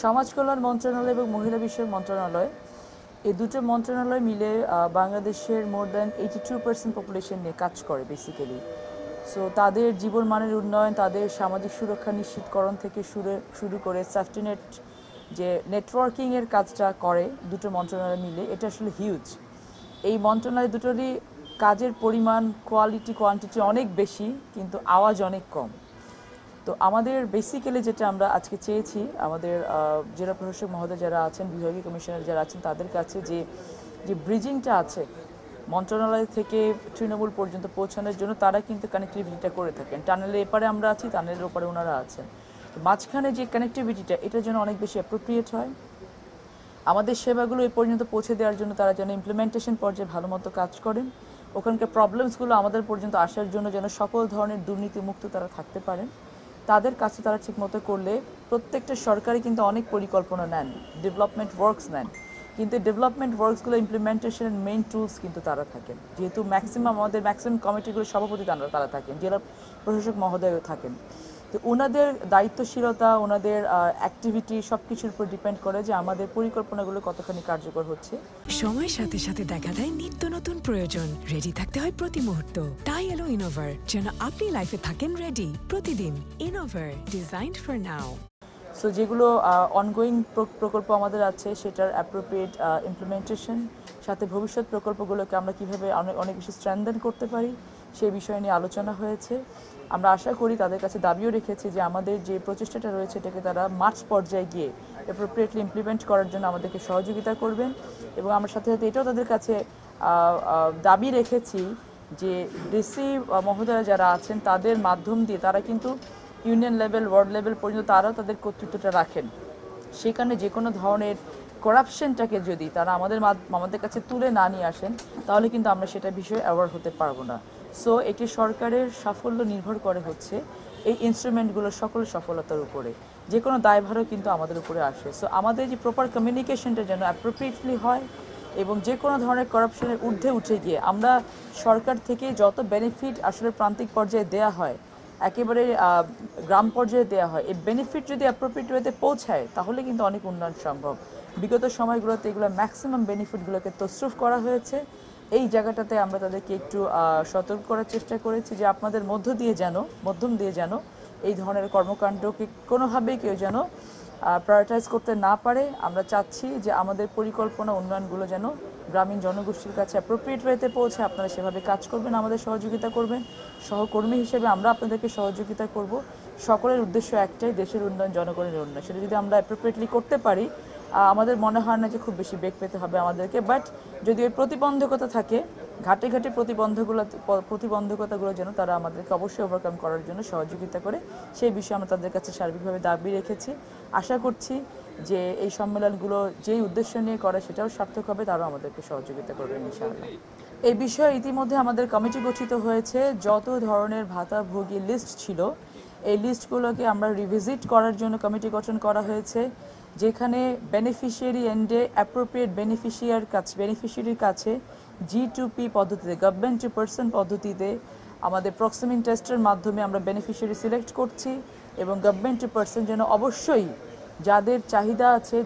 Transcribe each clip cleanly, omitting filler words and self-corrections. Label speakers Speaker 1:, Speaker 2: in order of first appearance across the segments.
Speaker 1: সমাজ কল্যাণ মন্ত্রণালয় এবং মহিলা বিষয়ক মন্ত্রণালয় এই দুটো মন্ত্রণালয় মিলে বাংলাদেশের মোর দ্যান 82% পপুলেশন নিয়ে কাজ করে বেসিক্যালি। সো তাদের জীবনমানের উন্নয়ন, তাদের সামাজিক সুরক্ষা নিশ্চিতকরণ থেকে শুরু করে সেফটি নেট যে নেটওয়ার্কিংয়ের কাজটা করে দুটো মন্ত্রণালয় মিলে, এটা আসলে হিউজ। এই মন্ত্রণালয় দুটোরই কাজের পরিমাণ, কোয়ালিটি কোয়ান্টিটি অনেক বেশি, কিন্তু আওয়াজ অনেক কম। তো আমাদের বেসিক্যালি যেটা আমরা আজকে চেয়েছি, আমাদের জেলা প্রশাসক মহোদয় যারা আছেন, বিভাগীয় কমিশনার যারা আছেন, তাদের কাছে যে ব্রিজিংটা আছে মন্ত্রণালয় থেকে তৃণমূল পর্যন্ত পৌঁছানোর জন্য, তারা কিন্তু কানেক্টিভিটিটা করে থাকেন। টানেলের এপারে আমরা আছি, টানেলের ওপারে ওনারা আছেন। মাঝখানে যে কানেক্টিভিটিটা, এটার জন্য অনেক বেশি অ্যাপ্রোপ্রিয়েট হয়। আমাদের সেবাগুলো এই পর্যন্ত পৌঁছে দেওয়ার জন্য তারা যেন ইমপ্লিমেন্টেশন পর্যায়ে ভালো মতো কাজ করেন, ওখানকার প্রবলেমসগুলো আমাদের পর্যন্ত আসার জন্য যেন সকল ধরনের দুর্নীতিমুক্ত তারা থাকতে পারেন, তাদের কাছে তারা ঠিকমতো করলে। প্রত্যেকটা সরকারই কিন্তু অনেক পরিকল্পনা নেন, ডেভেলপমেন্ট ওয়ার্কস নেন, কিন্তু ডেভেলপমেন্ট ওয়ার্কসগুলো ইমপ্লিমেন্টেশনের মেইন টুলস কিন্তু তারা থাকেন। যেহেতু আমাদের ম্যাক্সিমাম কমিটিগুলোর সভাপতি তারা থাকেন, জেলা প্রশাসক মহোদয়ও থাকেন। তো ওনাদের দায়িত্বশীলতা, ওনাদের অ্যাক্টিভিটি সব কিছুর উপর ডিপেন্ড করে যে আমাদের পরিকল্পনাগুলো কতখানি কার্যকর হচ্ছে।
Speaker 2: সময়ের সাথে সাথে দেখা দেয় নিত্য নতুন প্রয়োজন। রেডি থাকতে হয় প্রতি মুহূর্ত। তাই এলো ইনোভার, যেন আপনি লাইফে থাকেন রেডি প্রতিদিন। Innova, designed for now.
Speaker 1: So যেগুলো অনগোয়িং প্রকল্প আমাদের আছে, সেটার অ্যাপ্রোপ্রিয়েট ইমপ্লিমেন্টেশন, সাথে ভবিষ্যৎ প্রকল্পগুলোকে আমরা কীভাবে অনেক বেশি স্ট্রেনদেন করতে পারি, সেই বিষয় নিয়ে আলোচনা হয়েছে। আমরা আশা করি, তাদের কাছে দাবিও রেখেছি যে আমাদের যে প্রচেষ্টাটা রয়েছে, এটাকে তারা মাঠ পর্যায়ে গিয়ে অ্যাপ্রোপ্রিয়েটলি ইমপ্লিমেন্ট করার জন্য আমাদেরকে সহযোগিতা করবেন। এবং আমরা সাথে সাথে এটাও তাদের কাছে দাবি রেখেছি যে ডিসি মহোদয় যারা আছেন, তাদের মাধ্যম দিয়ে তারা কিন্তু ইউনিয়ন লেভেল, ওয়ার্ড লেভেল পর্যন্ত তারাও তাদের কর্তৃত্বটা রাখেন। সেখানে যে কোনো ধরনের করাপশনটাকে যদি তারা আমাদের কাছে তুলে না নিয়ে আসেন, তাহলে কিন্তু আমরা সেটা বিষয়ে অ্যাওয়ার হতে পারবো না। সো এটি সরকারের সাফল্য নির্ভর করে হচ্ছে এই ইনস্ট্রুমেন্টগুলোর সকলের সফলতার উপরে। যে কোনো দায়ভারও কিন্তু আমাদের উপরে আসে। সো আমাদের যে প্রপার কমিউনিকেশনটা যেন অ্যাপ্রোপ্রিয়েটলি হয়, এবং যে কোনো ধরনের করাপশনের ঊর্ধ্বে উঠে গিয়ে আমরা সরকার থেকে যত বেনিফিট আসলে প্রান্তিক পর্যায়ে দেয়া হয়, একেবারে গ্রাম পর্যায়ে দেওয়া হয়, এই বেনিফিট যদি অ্যাপ্রোপ্রিয়েট ওয়েতে পৌঁছায়, তাহলে কিন্তু অনেক উন্নয়ন সম্ভব। বিগত সময়গুলোতে এগুলো ম্যাক্সিমাম বেনিফিটগুলোকে তসরুফ করা হয়েছে। এই জায়গাটাতে আমরা তাদেরকে একটু সতর্ক করার চেষ্টা করেছি যে আপনাদের মাধ্যম দিয়ে যেন এই ধরনের কর্মকাণ্ডকে কোনোভাবেই কেউ যেন প্রায়োরিটাইজ করতে না পারে। আমরা চাচ্ছি যে আমাদের পরিকল্পনা, উন্নয়নগুলো যেন গ্রামীণ জনগোষ্ঠীর কাছে অ্যাপ্রোপ্রিয়েট ওয়েতে পৌঁছে। আপনারা সেভাবে কাজ করবেন, আমাদের সহযোগিতা করবেন। সহকর্মী হিসেবে আমরা আপনাদেরকে সহযোগিতা করব। সকলের উদ্দেশ্য একটাই, দেশের উন্নয়ন, জনগণের উন্নয়ন। সেটা যদি আমরা অ্যাপ্রোপ্রিয়েটলি করতে পারি, আমাদের মনে হয় না যে খুব বেশি বেগ পেতে হবে আমাদেরকে। বাট যদি ওই প্রতিবন্ধকতা থাকে, ঘাটে ঘাটে প্রতিবন্ধকতাগুলো যেন তারা আমাদেরকে অবশ্যই ওভারকাম করার জন্য সহযোগিতা করে, সেই বিষয়ে আমরা তাদের কাছে সার্বিকভাবে দাবি রেখেছি। আশা করছি যে এই সম্মেলনগুলো যেই উদ্দেশ্য নিয়ে করে, সেটাও সার্থক হবে, তারাও আমাদেরকে সহযোগিতা করবেন ইনশাআল্লাহ। এই বিষয়ে ইতিমধ্যে আমাদের কমিটি গঠিত হয়েছে। যত ধরনের ভাতাভোগী লিস্ট ছিল, এই লিস্টগুলোকে আমরা রিভিজিট করার জন্য কমিটি গঠন করা হয়েছে, যেখানে বেনিফিশিয়ারি এন্ডে অ্যাপ্রোপ্রিয়েট বেনিফিশিয়ারির কাছে G2P পদ্ধতিতে, গভর্নমেন্ট টু পার্সন পদ্ধতিতে, আমাদের প্রক্সিমিং টেস্টের মাধ্যমে আমরা বেনিফিশিয়ারি সিলেক্ট করছি। এবং গভর্নমেন্ট টু পার্সন যেন অবশ্যই যাদের চাহিদা আছে,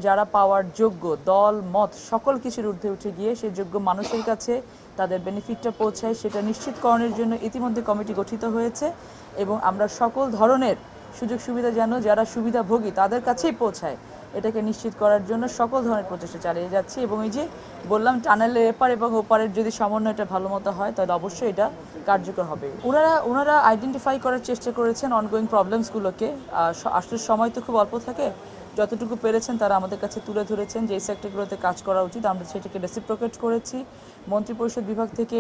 Speaker 1: যারা পাওয়ার যোগ্য, দল মত সকল কিছুর ঊর্ধ্বে উঠে গিয়ে সেই যোগ্য মানুষের কাছে তাদের বেনিফিটটা পৌঁছায়, সেটা নিশ্চিতকরণের জন্য ইতিমধ্যে কমিটি গঠিত হয়েছে। এবং আমরা সকল ধরনের সুযোগ সুবিধা যেন যারা সুবিধাভোগী তাদের কাছেই পৌঁছায়, এটাকে নিশ্চিত করার জন্য সকল ধরনের প্রচেষ্টা চালিয়ে যাচ্ছি। এবং এই যে বললাম, টানেলের এপার এবং ওপারের যদি সমন্বয়টা ভালো মতো হয়, তাহলে অবশ্যই এটা কার্যকর হবে। ওনারা আইডেন্টিফাই করার চেষ্টা করেছেন অনগোয়িং প্রবলেমসগুলোকে। আসলে সময় তো খুব অল্প থাকে, যতটুকু পেরেছেন তারা আমাদের কাছে তুলে ধরেছেন যে এই সেক্টরগুলোতে কাজ করা উচিত। আমরা সেটাকে রেসিপ্রোকেট করেছি। মন্ত্রিপরিষদ বিভাগ থেকে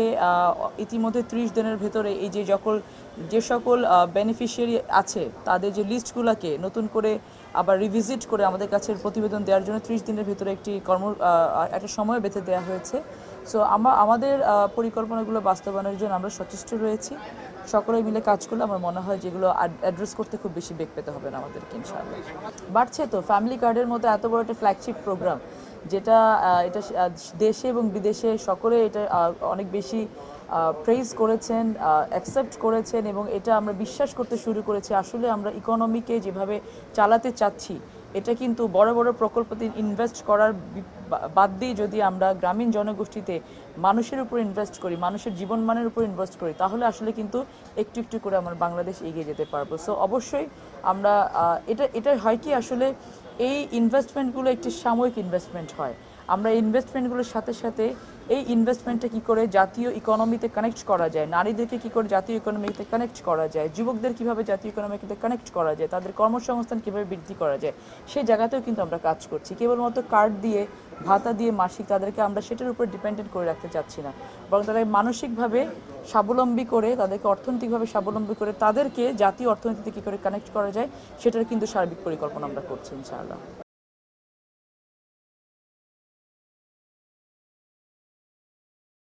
Speaker 1: ইতিমধ্যে 30 দিনের ভেতরে এই যে সকল বেনিফিশিয়ারি আছে, তাদের যে লিস্টগুলোকে নতুন করে আবার রিভিজিট করে আমাদের কাছে প্রতিবেদন দেওয়ার জন্য 30 দিনের ভেতরে একটা সময় বেঁধে দেওয়া হয়েছে। সো আমাদের পরিকল্পনাগুলো বাস্তবায়নের জন্য আমরা সচেষ্ট রয়েছি। সকলে মিলে কাজ করলে আমার মনে হয় যেগুলো অ্যাড্রেস করতে খুব বেশি বেগ পেতে হবে না আমাদেরকে ইনশাআল্লাহ। বাড়ছে তো ফ্যামিলি কার্ডের মতো এত বড় একটা ফ্ল্যাগশিপ প্রোগ্রাম, যেটা এটা দেশে এবং বিদেশে সকলে এটা অনেক বেশি প্রেইজ করেছেন, অ্যাকসেপ্ট করেছেন, এবং এটা আমরা বিশ্বাস করতে শুরু করেছি। আসলে আমরা ইকোনমিকে যেভাবে চালাতে চাচ্ছি, এটা কিন্তু বড় বড় প্রকল্পতে ইনভেস্ট করার বাদ দিয়ে যদি আমরা গ্রামীণ জনগোষ্ঠীতে মানুষের উপর ইনভেস্ট করি, মানুষের জীবনমানের উপর ইনভেস্ট করি, তাহলে আসলে কিন্তু একটু একটু করে আমরা বাংলাদেশ এগিয়ে যেতে পারবো। সো অবশ্যই আমরা এটা হয় কি আসলে এই ইনভেস্টমেন্টগুলো একটি সাময়িক ইনভেস্টমেন্ট হয়। আমরা ইনভেস্টমেন্টগুলোর সাথে সাথে এই ইনভেস্টমেন্টটা কী করে জাতীয় ইকোনমিতে কানেক্ট করা যায়, নারীদেরকে কী করে জাতীয় ইকোনমিতে কানেক্ট করা যায়, যুবকদের কীভাবে জাতীয় ইকোনমিতে কানেক্ট করা যায়, তাদের কর্মসংস্থান কীভাবে বৃদ্ধি করা যায়, সেই জায়গাতেও কিন্তু আমরা কাজ করছি। কেবলমাত্র কার্ড দিয়ে, ভাতা দিয়ে মাসিক তাদেরকে আমরা সেটার উপর ডিপেন্ডেন্ট করে রাখতে চাচ্ছি না, বরং তাদের মানসিকভাবে স্বাবলম্বী করে, তাদেরকে অর্থনৈতিকভাবে স্বাবলম্বী করে তাদেরকে জাতীয় অর্থনীতিতে কী করে কানেক্ট করা যায় সেটার কিন্তু সার্বিক পরিকল্পনা আমরা করছি ইনশাআল্লাহ।